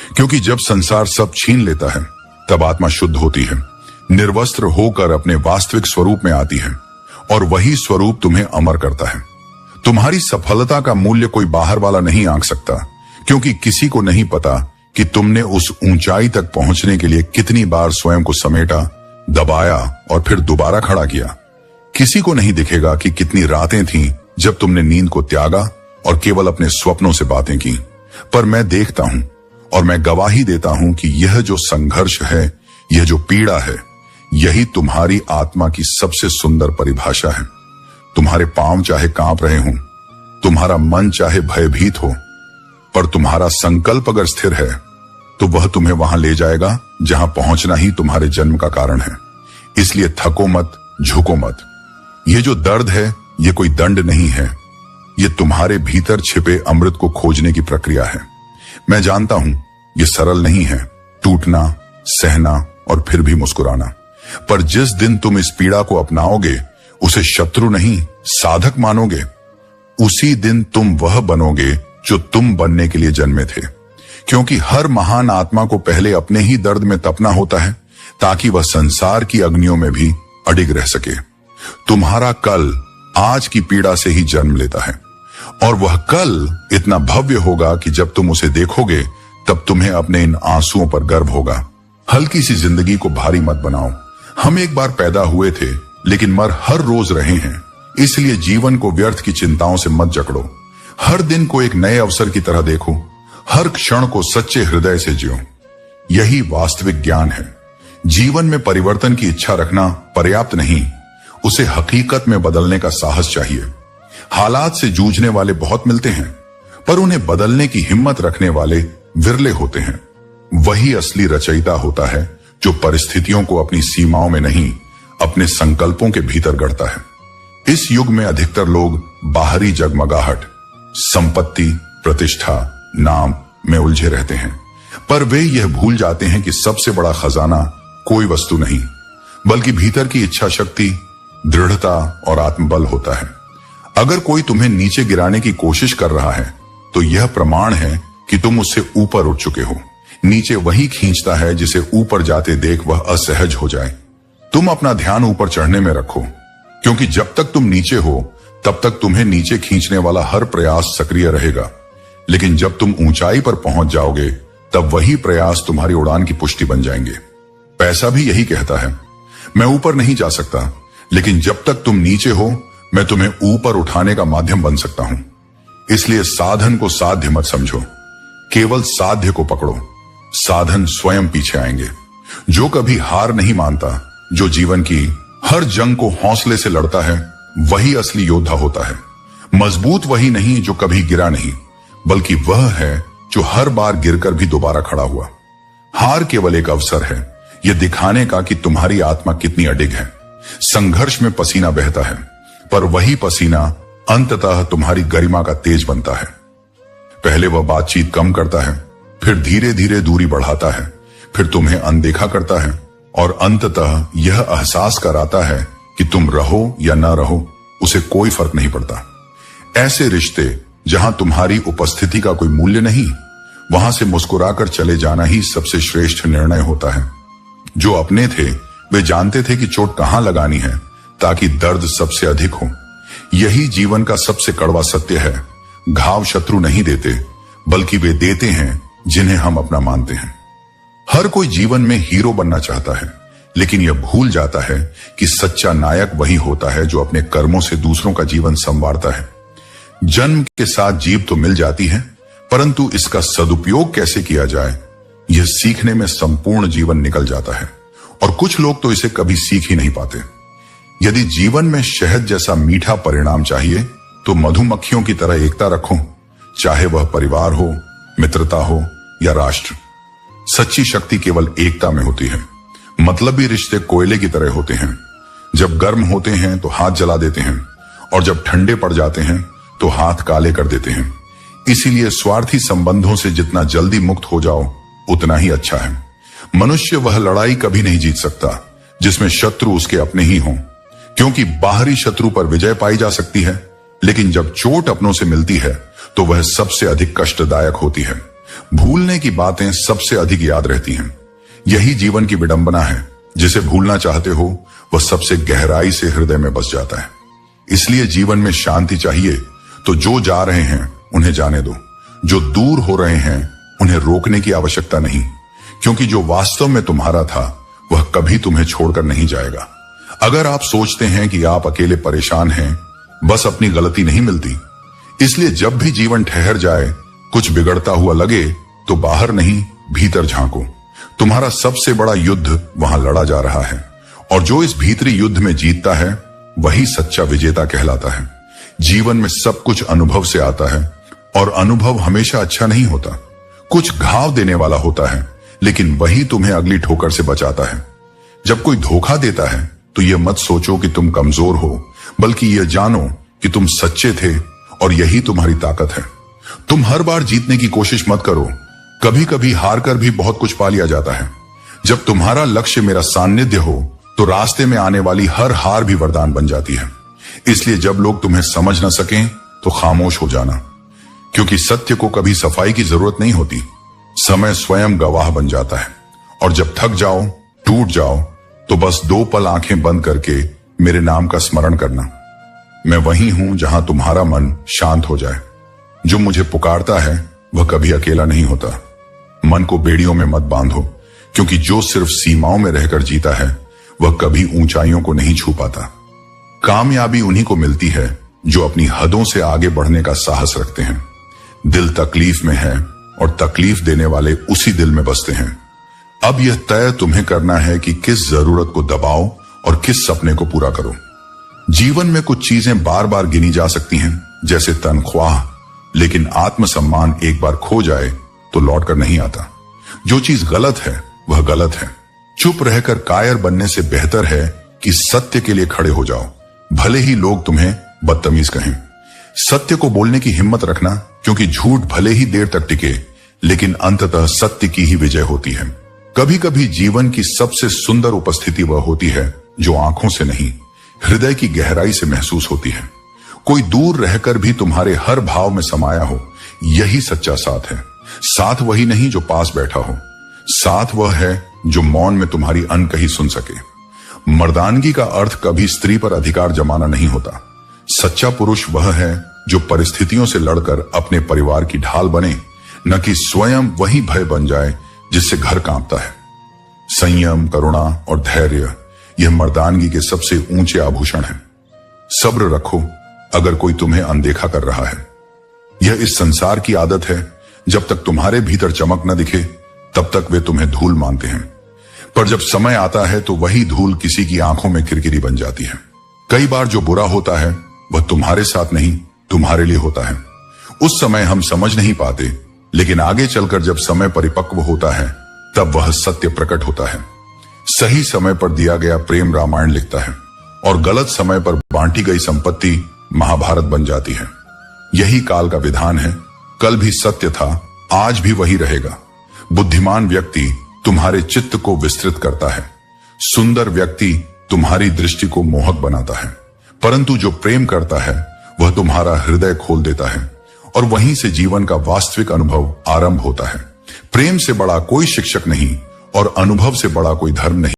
क्योंकि जब संसार सब छीन लेता है तब आत्मा शुद्ध होती है, निर्वस्त्र होकर अपने वास्तविक स्वरूप में आती है और वही स्वरूप तुम्हें अमर करता है। तुम्हारी सफलता का मूल्य कोई बाहर वाला नहीं आंक सकता, क्योंकि किसी को नहीं पता कि तुमने उस ऊंचाई तक पहुंचने के लिए कितनी बार स्वयं को समेटा, दबाया और फिर दोबारा खड़ा किया। किसी को नहीं दिखेगा कि कितनी रातें थीं जब तुमने नींद को त्यागा और केवल अपने स्वप्नों से बातें की। पर मैं देखता हूं और मैं गवाही देता हूं कि यह जो संघर्ष है, यह जो पीड़ा है, यही तुम्हारी आत्मा की सबसे सुंदर परिभाषा है। तुम्हारे पांव चाहे कांप रहे हों, तुम्हारा मन चाहे भयभीत हो, पर तुम्हारा संकल्प अगर स्थिर है तो वह तुम्हें वहां ले जाएगा जहां पहुंचना ही तुम्हारे जन्म का कारण है। इसलिए थको मत, झुको मत। ये जो दर्द है, ये कोई दंड नहीं है, ये तुम्हारे भीतर छिपे अमृत को खोजने की प्रक्रिया है। मैं जानता हूं ये सरल नहीं है, टूटना, सहना और फिर भी मुस्कुराना। पर जिस दिन तुम इस पीड़ा को अपनाओगे, उसे शत्रु नहीं साधक मानोगे, उसी दिन तुम वह बनोगे जो तुम बनने के लिए जन्मे थे। क्योंकि हर महान आत्मा को पहले अपने ही दर्द में तपना होता है ताकि वह संसार की अग्नियों में भी अडिग रह सके। तुम्हारा कल आज की पीड़ा से ही जन्म लेता है और वह कल इतना भव्य होगा कि जब तुम उसे देखोगे तब तुम्हें अपने इन आंसुओं पर गर्व होगा। हल्की सी जिंदगी को भारी मत बनाओ। हम एक बार पैदा हुए थे लेकिन मर हर रोज रहे हैं, इसलिए जीवन को व्यर्थ की चिंताओं से मत जकड़ो। हर दिन को एक नए अवसर की तरह देखो, हर क्षण को सच्चे हृदय से जियो। यही वास्तविक ज्ञान है। जीवन में परिवर्तन की इच्छा रखना पर्याप्त नहीं, उसे हकीकत में बदलने का साहस चाहिए। हालात से जूझने वाले बहुत मिलते हैं, पर उन्हें बदलने की हिम्मत रखने वाले विरले होते हैं। वही असली रचयिता होता है जो परिस्थितियों को अपनी सीमाओं में नहीं, अपने संकल्पों के भीतर गढ़ता है। इस युग में अधिकतर लोग बाहरी जगमगाहट, संपत्ति, प्रतिष्ठा, नाम में उलझे रहते हैं, पर वे यह भूल जाते हैं कि सबसे बड़ा खजाना कोई वस्तु नहीं, बल्कि भीतर की इच्छा शक्ति, दृढ़ता और आत्मबल होता है। अगर कोई तुम्हें नीचे गिराने की कोशिश कर रहा है तो यह प्रमाण है कि तुम उससे ऊपर उठ चुके हो। नीचे वही खींचता है जिसे ऊपर जाते देख वह असहज हो जाए। तुम अपना ध्यान ऊपर चढ़ने में रखो, क्योंकि जब तक तुम नीचे हो तब तक तुम्हें नीचे खींचने वाला हर प्रयास सक्रिय रहेगा, लेकिन जब तुम ऊंचाई पर पहुंच जाओगे तब वही प्रयास तुम्हारी उड़ान की पुष्टि बन जाएंगे। पैसा भी यही कहता है, मैं ऊपर नहीं जा सकता, लेकिन जब तक तुम नीचे हो मैं तुम्हें ऊपर उठाने का माध्यम बन सकता हूं। इसलिए साधन को साध्य मत समझो, केवल साध्य को पकड़ो। साधन स्वयं पीछे आएंगे। जो कभी हार नहीं मानता, जो जीवन की हर जंग को हौसले से लड़ता है, वही असली योद्धा होता है। मजबूत वही नहीं जो कभी गिरा नहीं, बल्कि वह है जो हर बार गिरकर भी दोबारा खड़ा हुआ। हार केवल एक अवसर है, यह दिखाने का कि तुम्हारी आत्मा कितनी अडिग है। संघर्ष में पसीना बहता है, पर वही पसीना अंततः तुम्हारी गरिमा का तेज बनता है। पहले वह बातचीत कम करता है, फिर धीरे धीरे दूरी बढ़ाता है, फिर तुम्हें अनदेखा करता है और अंततः यह एहसास कराता है कि तुम रहो या न रहो, उसे कोई फर्क नहीं पड़ता। ऐसे रिश्ते जहां तुम्हारी उपस्थिति का कोई मूल्य नहीं, वहां से मुस्कुराकर चले जाना ही सबसे श्रेष्ठ निर्णय होता है। जो अपने थे वे जानते थे कि चोट कहां लगानी है ताकि दर्द सबसे अधिक हो। यही जीवन का सबसे कड़वा सत्य है। घाव शत्रु नहीं देते, बल्कि वे देते हैं जिन्हें हम अपना मानते हैं। हर कोई जीवन में हीरो बनना चाहता है, लेकिन यह भूल जाता है कि सच्चा नायक वही होता है जो अपने कर्मों से दूसरों का जीवन संवारता है। जन्म के साथ जीभ तो मिल जाती है, परंतु इसका सदुपयोग कैसे किया जाए, यह सीखने में संपूर्ण जीवन निकल जाता है। और कुछ लोग तो इसे कभी सीख ही नहीं पाते। यदि जीवन में शहद जैसा मीठा परिणाम चाहिए तो मधुमक्खियों की तरह एकता रखो, चाहे वह परिवार हो, मित्रता हो या राष्ट्र। सच्ची शक्ति केवल एकता में होती है। मतलबी रिश्ते कोयले की तरह होते हैं, जब गर्म होते हैं तो हाथ जला देते हैं और जब ठंडे पड़ जाते हैं तो हाथ काले कर देते हैं। इसीलिए स्वार्थी संबंधों से जितना जल्दी मुक्त हो जाओ उतना ही अच्छा है। मनुष्य वह लड़ाई कभी नहीं जीत सकता जिसमें शत्रु उसके अपने ही हों, क्योंकि बाहरी शत्रु पर विजय पाई जा सकती है, लेकिन जब चोट अपनों से मिलती है तो वह सबसे अधिक कष्टदायक होती है। भूलने की बातें सबसे अधिक याद रहती हैं। यही जीवन की विडंबना है। जिसे भूलना चाहते हो वह सबसे गहराई से हृदय में बस जाता है। इसलिए जीवन में शांति चाहिए तो जो जा रहे हैं उन्हें जाने दो। जो दूर हो रहे हैं उन्हें रोकने की आवश्यकता नहीं, क्योंकि जो वास्तव में तुम्हारा था वह कभी तुम्हें छोड़कर नहीं जाएगा। अगर आप सोचते हैं कि आप अकेले परेशान हैं, बस अपनी गलती नहीं मिलती। इसलिए जब भी जीवन ठहर जाए, कुछ बिगड़ता हुआ लगे, तो बाहर नहीं भीतर झांको। तुम्हारा सबसे बड़ा युद्ध वहां लड़ा जा रहा है, और जो इस भीतरी युद्ध में जीतता है वही सच्चा विजेता कहलाता है। जीवन में सब कुछ अनुभव से आता है, और अनुभव हमेशा अच्छा नहीं होता। कुछ घाव देने वाला होता है, लेकिन वही तुम्हें अगली ठोकर से बचाता है। जब कोई धोखा देता है तो यह मत सोचो कि तुम कमजोर हो, बल्कि यह जानो कि तुम सच्चे थे, और यही तुम्हारी ताकत है। तुम हर बार जीतने की कोशिश मत करो। कभी कभी हार कर भी बहुत कुछ पा लिया जाता है। जब तुम्हारा लक्ष्य मेरा सान्निध्य हो तो रास्ते में आने वाली हर हार भी वरदान बन जाती है। इसलिए जब लोग तुम्हें समझ न सकें तो खामोश हो जाना, क्योंकि सत्य को कभी सफाई की जरूरत नहीं होती। समय स्वयं गवाह बन जाता है। और जब थक जाओ, टूट जाओ, तो बस 2 पल आंखें बंद करके मेरे नाम का स्मरण करना। मैं वही हूं जहां तुम्हारा मन शांत हो जाए। जो मुझे पुकारता है वह कभी अकेला नहीं होता। मन को बेड़ियों में मत बांधो, क्योंकि जो सिर्फ सीमाओं में रहकर जीता है वह कभी ऊंचाइयों को नहीं छू पाता। कामयाबी उन्हीं को मिलती है जो अपनी हदों से आगे बढ़ने का साहस रखते हैं। दिल तकलीफ में है और तकलीफ देने वाले उसी दिल में बसते हैं। अब यह तय तुम्हें करना है कि किस जरूरत को दबाओ और किस सपने को पूरा करो। जीवन में कुछ चीजें बार बार गिनी जा सकती हैं, जैसे तनख्वाह, लेकिन आत्मसम्मान एक बार खो जाए तो लौट कर नहीं आता। जो चीज गलत है वह गलत है। चुप रहकर कायर बनने से बेहतर है कि सत्य के लिए खड़े हो जाओ, भले ही लोग तुम्हें बदतमीज कहें। सत्य को बोलने की हिम्मत रखना, क्योंकि झूठ भले ही देर तक टिके, लेकिन अंततः सत्य की ही विजय होती है। कभी कभी जीवन की सबसे सुंदर उपस्थिति वह होती है जो आंखों से नहीं, हृदय की गहराई से महसूस होती है। कोई दूर रहकर भी तुम्हारे हर भाव में समाया हो, यही सच्चा साथ है। साथ वही नहीं जो पास बैठा हो, साथ वह है जो मौन में तुम्हारी अनकही सुन सके। मर्दानगी का अर्थ कभी स्त्री पर अधिकार जमाना नहीं होता। सच्चा पुरुष वह है जो परिस्थितियों से लड़कर अपने परिवार की ढाल बने, न कि स्वयं वही भय बन जाए जिससे घर कांपता है। संयम, करुणा और धैर्य यह मर्दानगी के सबसे ऊंचे आभूषण हैं। सब्र रखो अगर कोई तुम्हें अनदेखा कर रहा है। यह इस संसार की आदत है, जब तक तुम्हारे भीतर चमक न दिखे तब तक वे तुम्हें धूल मानते हैं, पर जब समय आता है तो वही धूल किसी की आंखों में किरकिरी बन जाती है। कई बार जो बुरा होता है वह तुम्हारे साथ नहीं, तुम्हारे लिए होता है। उस समय हम समझ नहीं पाते, लेकिन आगे चलकर जब समय परिपक्व होता है तब वह सत्य प्रकट होता है। सही समय पर दिया गया प्रेम रामायण लिखता है, और गलत समय पर बांटी गई संपत्ति महाभारत बन जाती है। यही काल का विधान है। कल भी सत्य था, आज भी वही रहेगा। बुद्धिमान व्यक्ति तुम्हारे चित्त को विस्तृत करता है। सुंदर व्यक्ति तुम्हारी दृष्टि को मोहक बनाता है, परंतु जो प्रेम करता है वह तुम्हारा हृदय खोल देता है, और वहीं से जीवन का वास्तविक अनुभव आरंभ होता है। प्रेम से बड़ा कोई शिक्षक नहीं और अनुभव से बड़ा कोई धर्म नहीं।